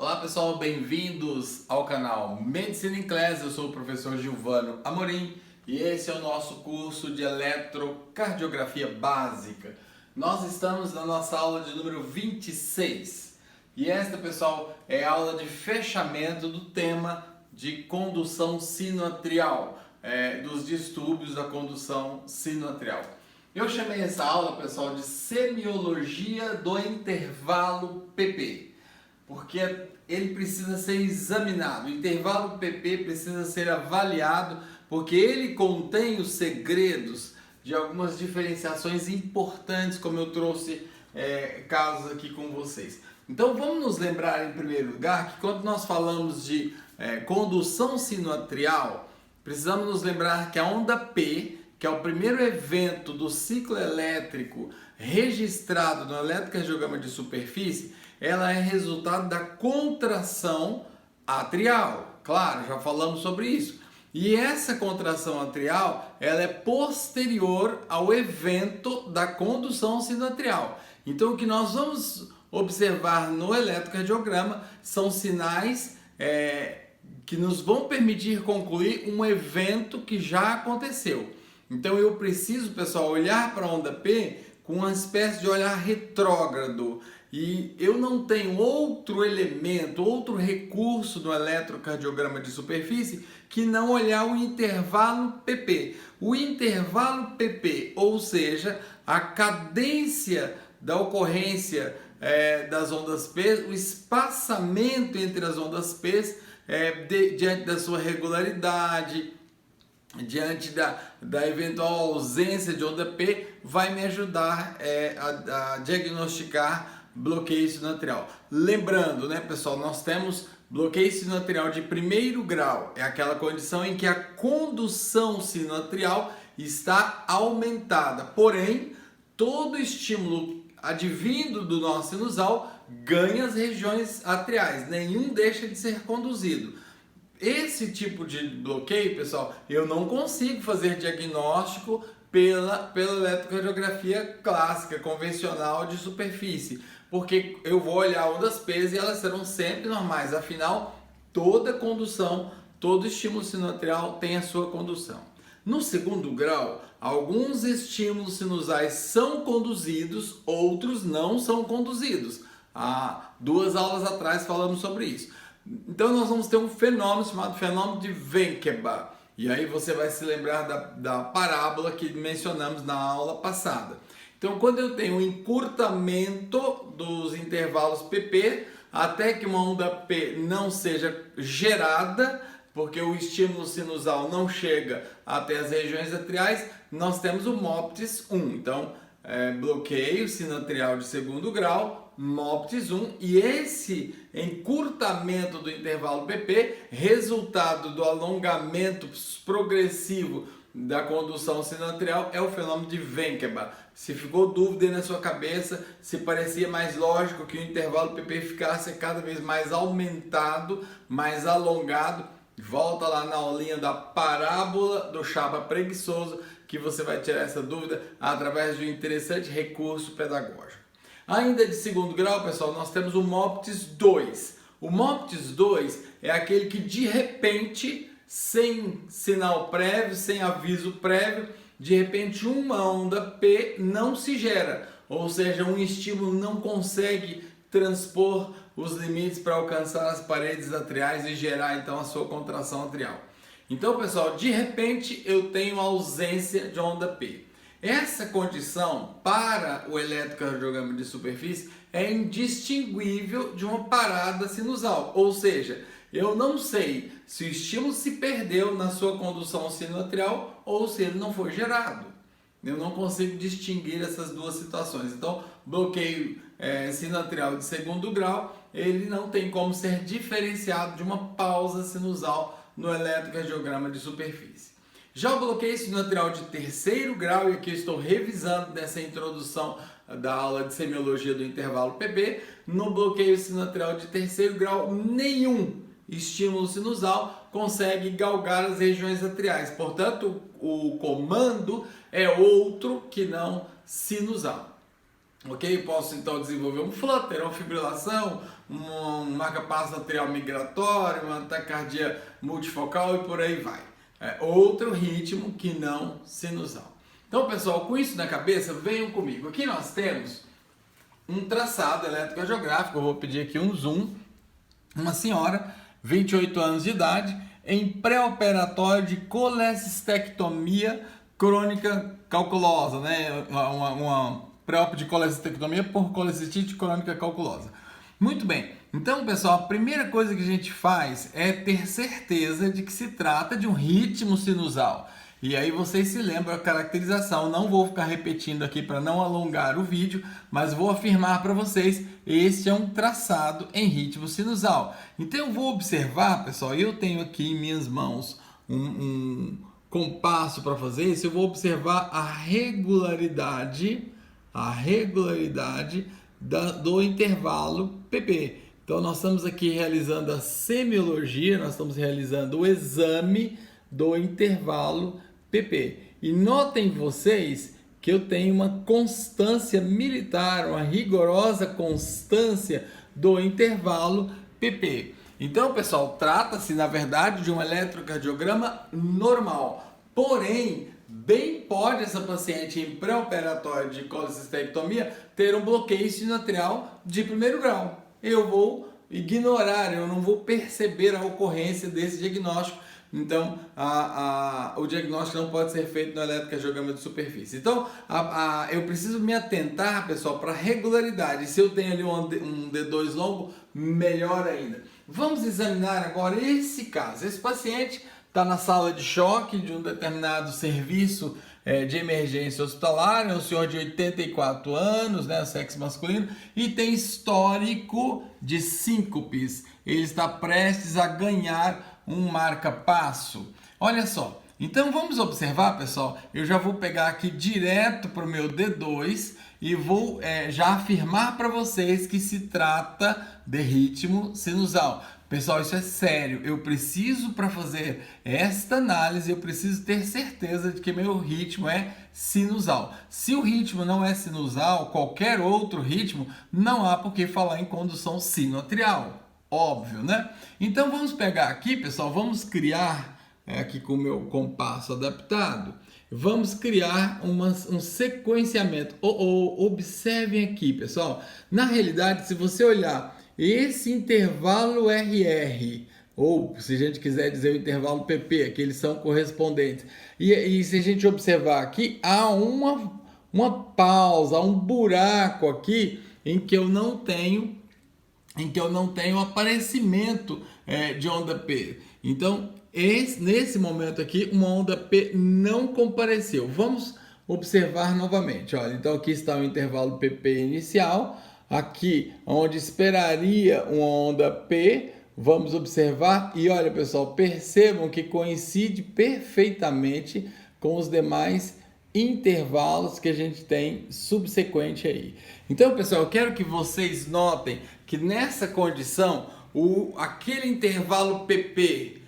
Olá pessoal, bem-vindos ao canal Medicina em Class. Eu sou o professor Gilvano Amorim e esse é o nosso curso de eletrocardiografia básica. Nós estamos na nossa aula de número 26 e esta, pessoal, é a aula de fechamento do tema de condução sinoatrial, dos distúrbios da condução sinoatrial. Eu chamei essa aula, pessoal, de semiologia do intervalo PP, porque ele precisa ser examinado. O intervalo PP precisa ser avaliado, porque ele contém os segredos de algumas diferenciações importantes, como eu trouxe casos aqui com vocês. Então vamos nos lembrar, em primeiro lugar, que quando nós falamos de condução sinoatrial, precisamos nos lembrar que a onda P, que é o primeiro evento do ciclo elétrico registrado no eletrocardiograma de superfície, ela é resultado da contração atrial. Claro, já falamos sobre isso. E essa contração atrial, ela é posterior ao evento da condução sinoatrial. Então, o que nós vamos observar no eletrocardiograma são sinais que nos vão permitir concluir um evento que já aconteceu. Então, eu preciso, pessoal, olhar para a onda P com uma espécie de olhar retrógrado. E eu não tenho outro elemento, outro recurso no eletrocardiograma de superfície que não olhar o intervalo PP. O intervalo PP, ou seja, a cadência da ocorrência das ondas P, o espaçamento entre as ondas P, diante da sua regularidade, diante da eventual ausência de onda P, vai me ajudar a diagnosticar bloqueio sinoatrial. Lembrando, né, pessoal, nós temos bloqueio sinoatrial de primeiro grau, é aquela condição em que a condução sinoatrial está aumentada, porém, todo estímulo advindo do nó sinusal ganha as regiões atriais, nenhum deixa de ser conduzido. Esse tipo de bloqueio, pessoal, eu não consigo fazer diagnóstico pela eletrocardiografia clássica, convencional de superfície, porque eu vou olhar ondas P e elas serão sempre normais, afinal, toda condução, todo estímulo sinoatrial tem a sua condução. No segundo grau, alguns estímulos sinusais são conduzidos, outros não são conduzidos. Há 2 aulas atrás falamos sobre isso. Então nós vamos ter um fenômeno chamado fenômeno de Wenckebach. E aí você vai se lembrar da parábola que mencionamos na aula passada. Então, quando eu tenho um encurtamento dos intervalos PP, até que uma onda P não seja gerada, porque o estímulo sinusal não chega até as regiões atriais, nós temos o MOPTIS 1. Então, bloqueio sinoatrial de segundo grau, MOPTIS 1, e esse encurtamento do intervalo PP, resultado do alongamento progressivo da condução sinoatrial, é o fenômeno de Wenckebach. Se ficou dúvida aí na sua cabeça, se parecia mais lógico que o intervalo PP ficasse cada vez mais aumentado, mais alongado, volta lá na aulinha da parábola do chapa preguiçoso, que você vai tirar essa dúvida através de um interessante recurso pedagógico. Ainda de segundo grau, pessoal, nós temos o MOPTIS 2. O MOPTIS 2 é aquele que de repente, sem sinal prévio, sem aviso prévio, de repente uma onda P não se gera, ou seja, um estímulo não consegue transpor os limites para alcançar as paredes atriais e gerar então a sua contração atrial. Então, pessoal, de repente eu tenho ausência de onda P. Essa condição para o eletrocardiograma de superfície é indistinguível de uma parada sinusal, ou seja, eu não sei se o estímulo se perdeu na sua condução sinoatrial ou se ele não foi gerado. Eu não consigo distinguir essas duas situações. Então, bloqueio sinoatrial de segundo grau, ele não tem como ser diferenciado de uma pausa sinusal no eletrocardiograma de superfície. Já o bloqueio sinoatrial de terceiro grau, e aqui eu estou revisando nessa introdução da aula de semiologia do intervalo PP, no bloqueio sinoatrial de terceiro grau, nenhum estímulo sinusal consegue galgar as regiões atriais. Portanto, o comando é outro que não sinusal. Ok? Posso então desenvolver um flutter, uma fibrilação, um marca-passo arterial migratório, uma taquicardia multifocal e por aí vai. Outro ritmo que não sinusal. Então, pessoal, com isso na cabeça, venham comigo. Aqui nós temos um traçado eletrocardiográfico. Eu vou pedir aqui um zoom. Uma senhora, 28 anos de idade, em pré-operatório de colecistectomia crônica calculosa, né? Uma pré-op de colecistectomia por colecistite crônica calculosa. Muito bem. Então, pessoal, a primeira coisa que a gente faz é ter certeza de que se trata de um ritmo sinusal. E aí vocês se lembram a caracterização, não vou ficar repetindo aqui para não alongar o vídeo, mas vou afirmar para vocês, este é um traçado em ritmo sinusal. Então eu vou observar, pessoal, eu tenho aqui em minhas mãos um compasso para fazer isso, eu vou observar a regularidade do intervalo PP. Então nós estamos aqui realizando a semiologia, nós estamos realizando o exame do intervalo PP. E notem vocês que eu tenho uma constância militar, uma rigorosa constância do intervalo PP. Então, pessoal, trata-se, na verdade, de um eletrocardiograma normal. Porém, bem pode essa paciente em pré-operatório de colecistectomia ter um bloqueio sinoatrial de primeiro grau. Eu vou ignorar, eu não vou perceber a ocorrência desse diagnóstico. Então, o diagnóstico não pode ser feito no eletrocardiograma de superfície. Então, eu preciso me atentar, pessoal, para regularidade. Se eu tenho ali um D2 longo, melhor ainda. Vamos examinar agora esse caso. Esse paciente está na sala de choque de um determinado serviço de emergência hospitalar, é um senhor de 84 anos, né, sexo masculino, e tem histórico de síncopes. Ele está prestes a ganhar um marca-passo. Olha só, então vamos observar, pessoal, eu já vou pegar aqui direto para o meu D2 e vou já afirmar para vocês que se trata de ritmo sinusal. Pessoal, isso é sério, eu preciso, para fazer esta análise, eu preciso ter certeza de que meu ritmo é sinusal. Se o ritmo não é sinusal, qualquer outro ritmo, não há por que falar em condução sinoatrial. Óbvio, né? Então vamos pegar aqui, pessoal, vamos criar, aqui com o meu compasso adaptado, vamos criar um sequenciamento. Observem aqui, pessoal, na realidade, se você olhar esse intervalo RR, ou se a gente quiser dizer o intervalo PP, que eles são correspondentes, e se a gente observar aqui, há uma pausa, há um buraco aqui em que eu não tenho aparecimento de onda P. Então, nesse momento aqui, uma onda P não compareceu. Vamos observar novamente. Olha, então aqui está o intervalo PP inicial. Aqui, onde esperaria uma onda P, vamos observar. E olha, pessoal, percebam que coincide perfeitamente com os demais intervalos que a gente tem subsequente aí. Então, pessoal, eu quero que vocês notem que nessa condição, aquele intervalo PP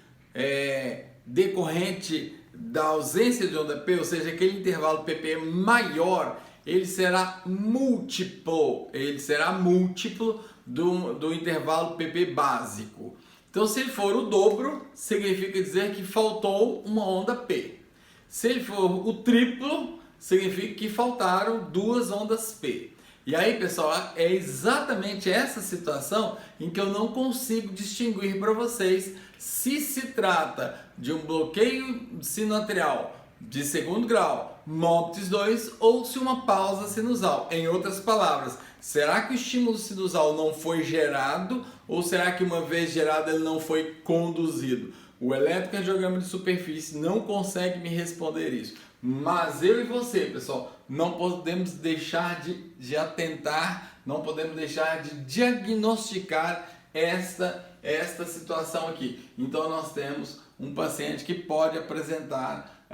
decorrente da ausência de onda P, ou seja, aquele intervalo PP maior, ele será múltiplo do intervalo PP básico. Então, se ele for o dobro, significa dizer que faltou uma onda P. Se ele for o triplo, significa que faltaram duas ondas P. E aí, pessoal, é exatamente essa situação em que eu não consigo distinguir para vocês se se trata de um bloqueio sinoatrial de segundo grau, MOPTIS 2, ou se uma pausa sinusal. Em outras palavras, será que o estímulo sinusal não foi gerado ou será que uma vez gerado ele não foi conduzido? O eletrocardiograma de superfície não consegue me responder isso. Mas eu e você, pessoal, não podemos deixar de atentar, não podemos deixar de diagnosticar esta situação aqui. Então nós temos um paciente que pode apresentar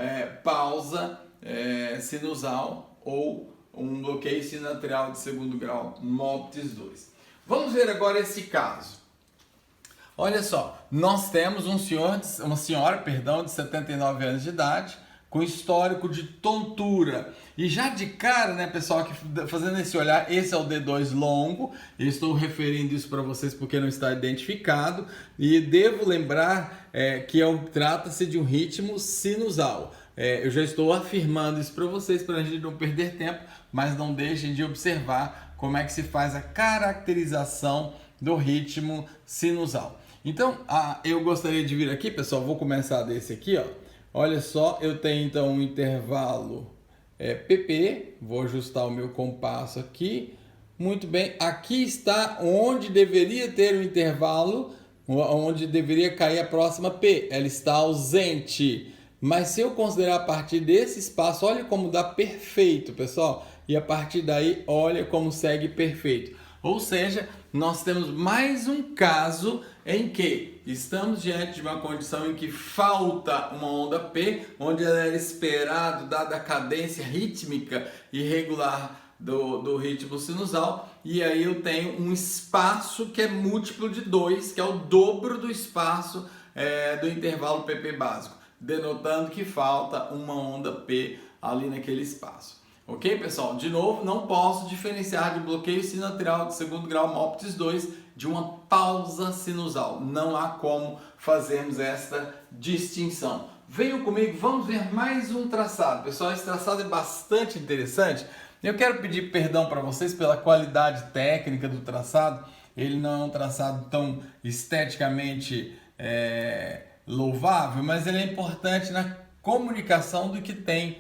pausa sinusal ou um bloqueio sinoatrial de segundo grau, MOPTIS 2. Vamos ver agora esse caso. Olha só, nós temos uma senhora de 79 anos de idade, com histórico de tontura. E já de cara, né, pessoal, que fazendo esse olhar, esse é o D2 longo. Eu estou referindo isso para vocês porque não está identificado. E devo lembrar que trata-se de um ritmo sinusal. Eu já estou afirmando isso para vocês, para a gente não perder tempo, mas não deixem de observar como é que se faz a caracterização do ritmo sinusal. Então, eu gostaria de vir aqui, pessoal, vou começar desse aqui, ó. Olha só, eu tenho então um intervalo PP, vou ajustar o meu compasso aqui. Muito bem, aqui está onde deveria ter o intervalo, onde deveria cair a próxima P, ela está ausente. Mas se eu considerar a partir desse espaço, olha como dá perfeito, pessoal. E a partir daí, olha como segue perfeito. Ou seja, nós temos mais um caso em que estamos diante de uma condição em que falta uma onda P, onde ela era esperado, dada a cadência rítmica irregular do ritmo sinusal, e aí eu tenho um espaço que é múltiplo de 2, que é o dobro do espaço do intervalo PP básico, denotando que falta uma onda P ali naquele espaço. Ok, pessoal? De novo, não posso diferenciar de bloqueio sinatrial de segundo grau MOPTIS 2 de uma pausa sinusal. Não há como fazermos esta distinção. Venham comigo, vamos ver mais um traçado. Pessoal, esse traçado é bastante interessante. Eu quero pedir perdão para vocês pela qualidade técnica do traçado. Ele não é um traçado tão esteticamente louvável, mas ele é importante na comunicação do que tem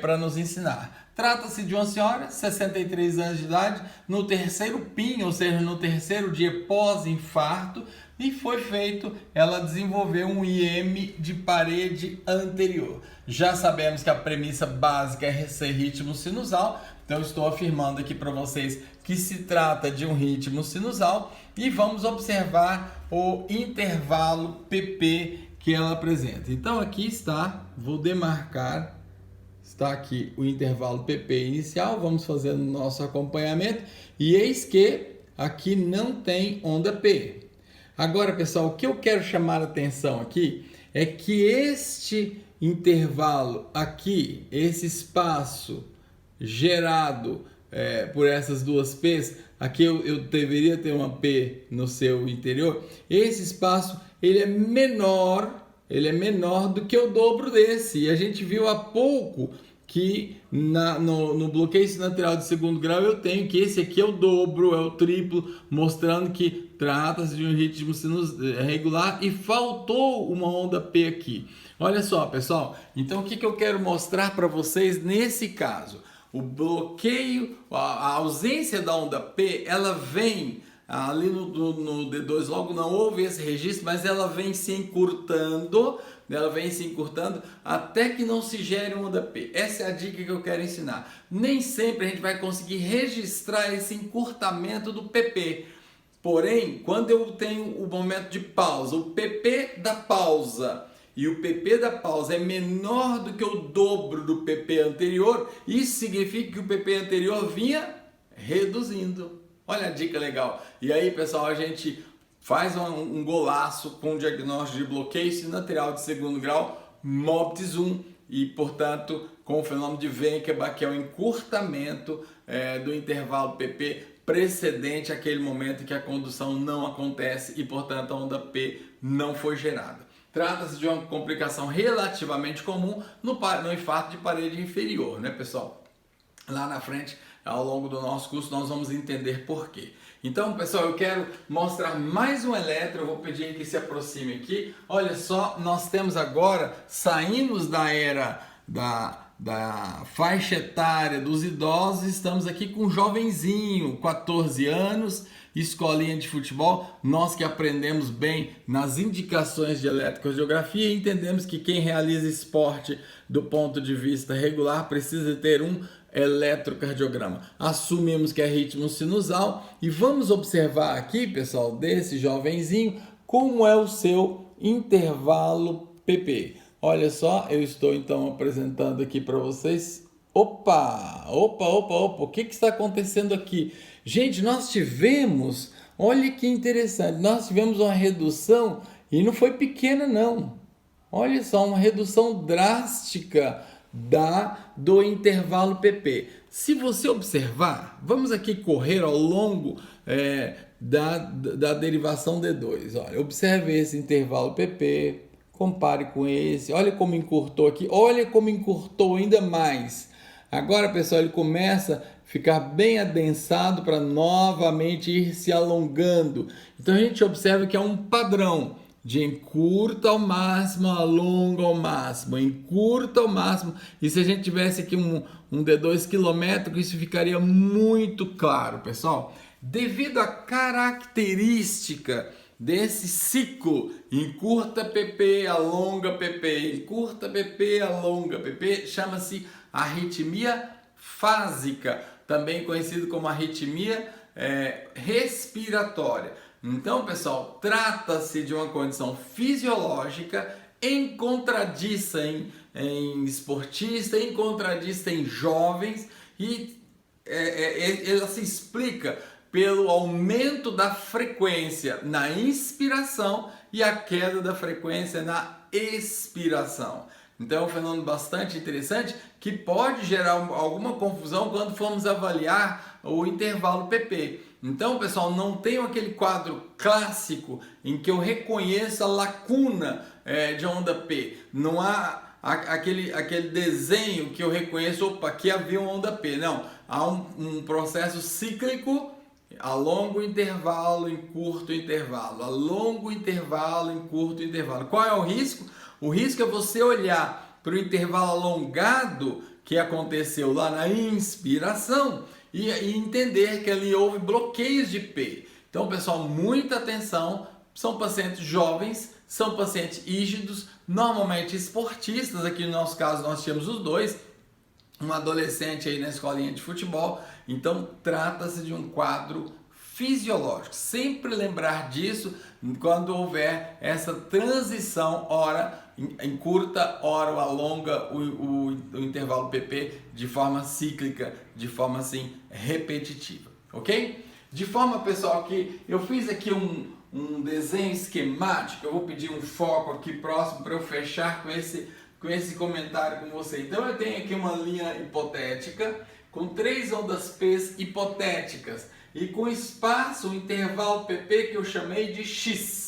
para nos ensinar. Trata-se de uma senhora, 63 anos de idade, no terceiro PIN, ou seja, no terceiro dia pós-infarto, e foi feito, ela desenvolveu um IM de parede anterior. Já sabemos que a premissa básica é ser ritmo sinusal, então estou afirmando aqui para vocês que se trata de um ritmo sinusal e vamos observar o intervalo PP que ela apresenta. Então aqui está, vou demarcar. Está aqui o intervalo PP inicial, vamos fazer o nosso acompanhamento e eis que aqui não tem onda P. Agora, pessoal, o que eu quero chamar a atenção aqui é que este intervalo aqui, esse espaço gerado por essas duas P's, aqui eu deveria ter uma P no seu interior, esse espaço ele é menor do que o dobro desse. E a gente viu há pouco que no bloqueio sinatrial de segundo grau eu tenho que esse aqui é o dobro, é o triplo, mostrando que trata-se de um ritmo regular e faltou uma onda P aqui. Olha só, pessoal, então o que eu quero mostrar para vocês nesse caso? O bloqueio, a ausência da onda P, ela vem ali no D2 logo não houve esse registro, mas ela vem se encurtando até que não se gere uma onda P. Essa é a dica que eu quero ensinar. Nem sempre a gente vai conseguir registrar esse encurtamento do PP. Porém, quando eu tenho o momento de pausa, o PP da pausa e o PP da pausa é menor do que o dobro do PP anterior, isso significa que o PP anterior vinha reduzindo. Olha a dica legal. E aí, pessoal, a gente faz um golaço com o diagnóstico de bloqueio sinatrial de segundo grau, MOPTIS 1, e, portanto, com o fenômeno de Wenckebach, que é o encurtamento do intervalo PP precedente àquele momento em que a condução não acontece e, portanto, a onda P não foi gerada. Trata-se de uma complicação relativamente comum no infarto de parede inferior, né, pessoal? Lá na frente, ao longo do nosso curso, nós vamos entender por quê. Então, pessoal, eu quero mostrar mais um eletro, eu vou pedir que se aproxime aqui. Olha só, nós temos agora, saímos da era da faixa etária dos idosos, estamos aqui com um jovenzinho, 14 anos, escolinha de futebol. Nós que aprendemos bem nas indicações de eletrocardiografia, entendemos que quem realiza esporte do ponto de vista regular precisa ter um eletrocardiograma. Assumimos que é ritmo sinusal e vamos observar aqui, pessoal, desse jovenzinho, como é o seu intervalo PP. Olha só, eu estou então apresentando aqui para vocês. Opa, o que está acontecendo aqui? Gente, nós tivemos, olha que interessante, nós tivemos uma redução e não foi pequena não. Olha só, uma redução drástica do intervalo PP. Se você observar, vamos aqui correr ao longo da derivação D2. Olha, observe esse intervalo PP, compare com esse, olha como encurtou aqui, olha como encurtou ainda mais. Agora, pessoal, ele começa a ficar bem adensado para novamente ir se alongando. Então, a gente observa que é um padrão de encurta ao máximo, alonga ao máximo, encurta ao máximo. E se a gente tivesse aqui um D2 quilométrico, isso ficaria muito claro, pessoal. Devido à característica desse ciclo, encurta PP, alonga PP, encurta PP, alonga PP, chama-se arritmia fásica, também conhecido como arritmia respiratória. Então, pessoal, trata-se de uma condição fisiológica encontradiça em esportistas, encontradista em jovens, e ela se explica pelo aumento da frequência na inspiração e a queda da frequência na expiração. Então é um fenômeno bastante interessante que pode gerar alguma confusão quando formos avaliar o intervalo PP. Então, pessoal, não tem aquele quadro clássico em que eu reconheço a lacuna de onda P. Não há aquele desenho que eu reconheço, opa, aqui havia uma onda P. Não, há um processo cíclico, a longo intervalo, em curto intervalo, a longo intervalo, em curto intervalo. Qual é o risco? O risco é você olhar para o intervalo alongado que aconteceu lá na inspiração e entender que ali houve bloqueios de P. Então, pessoal, muita atenção. São pacientes jovens, são pacientes rígidos, normalmente esportistas. Aqui no nosso caso nós tínhamos os dois, um adolescente aí na escolinha de futebol. Então, trata-se de um quadro fisiológico. Sempre lembrar disso quando houver essa transição, ora encurta, ora alonga o intervalo PP de forma cíclica, de forma assim repetitiva, ok? De forma, pessoal, que eu fiz aqui um desenho esquemático. Eu vou pedir um foco aqui próximo para eu fechar com esse comentário com você. Então eu tenho aqui uma linha hipotética com 3 ondas P hipotéticas e com espaço, um intervalo PP que eu chamei de X.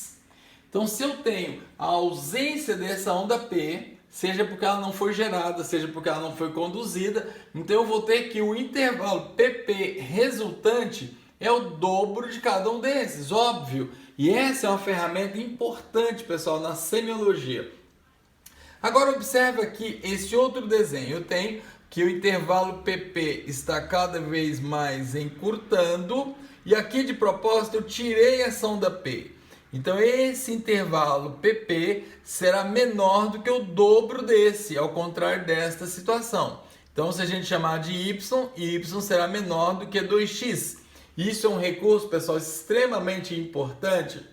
Então, se eu tenho a ausência dessa onda P, seja porque ela não foi gerada, seja porque ela não foi conduzida, então eu vou ter que o intervalo PP resultante é o dobro de cada um desses, óbvio. E essa é uma ferramenta importante, pessoal, na semiologia. Agora observe aqui esse outro desenho. Eu tenho que o intervalo PP está cada vez mais encurtando e aqui de propósito eu tirei essa onda P. Então esse intervalo PP será menor do que o dobro desse, ao contrário desta situação. Então se a gente chamar de Y será menor do que 2x. Isso é um recurso, pessoal, extremamente importante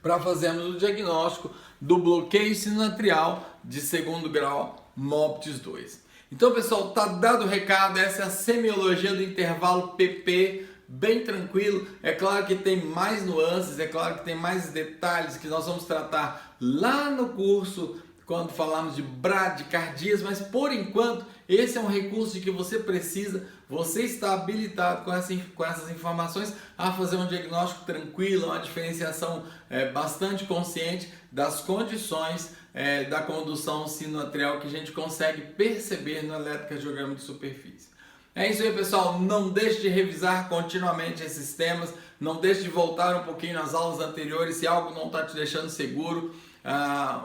para fazermos o diagnóstico do bloqueio sinoatrial de segundo grau MOPTIS 2. Então, pessoal, tá dado o recado. Essa é a semiologia do intervalo PP, bem tranquilo. É claro que tem mais nuances, é claro que tem mais detalhes que nós vamos tratar lá no curso quando falarmos de bradicardias, mas por enquanto esse é um recurso de que você precisa, você está habilitado com essas informações a fazer um diagnóstico tranquilo, uma diferenciação bastante consciente das condições da condução sinoatrial que a gente consegue perceber no eletrocardiograma de superfície. É isso aí, pessoal. Não deixe de revisar continuamente esses temas, não deixe de voltar um pouquinho nas aulas anteriores se algo não está te deixando seguro.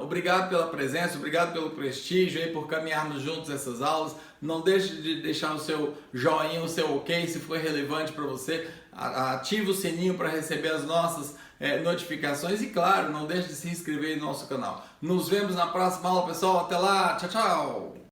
Obrigado pela presença, obrigado pelo prestígio aí, por caminharmos juntos essas aulas. Não deixe de deixar o seu joinha, o seu ok, se for relevante para você. Ative o sininho para receber as nossas notificações e, claro, não deixe de se inscrever no nosso canal. Nos vemos na próxima aula, pessoal. Até lá, tchau, tchau!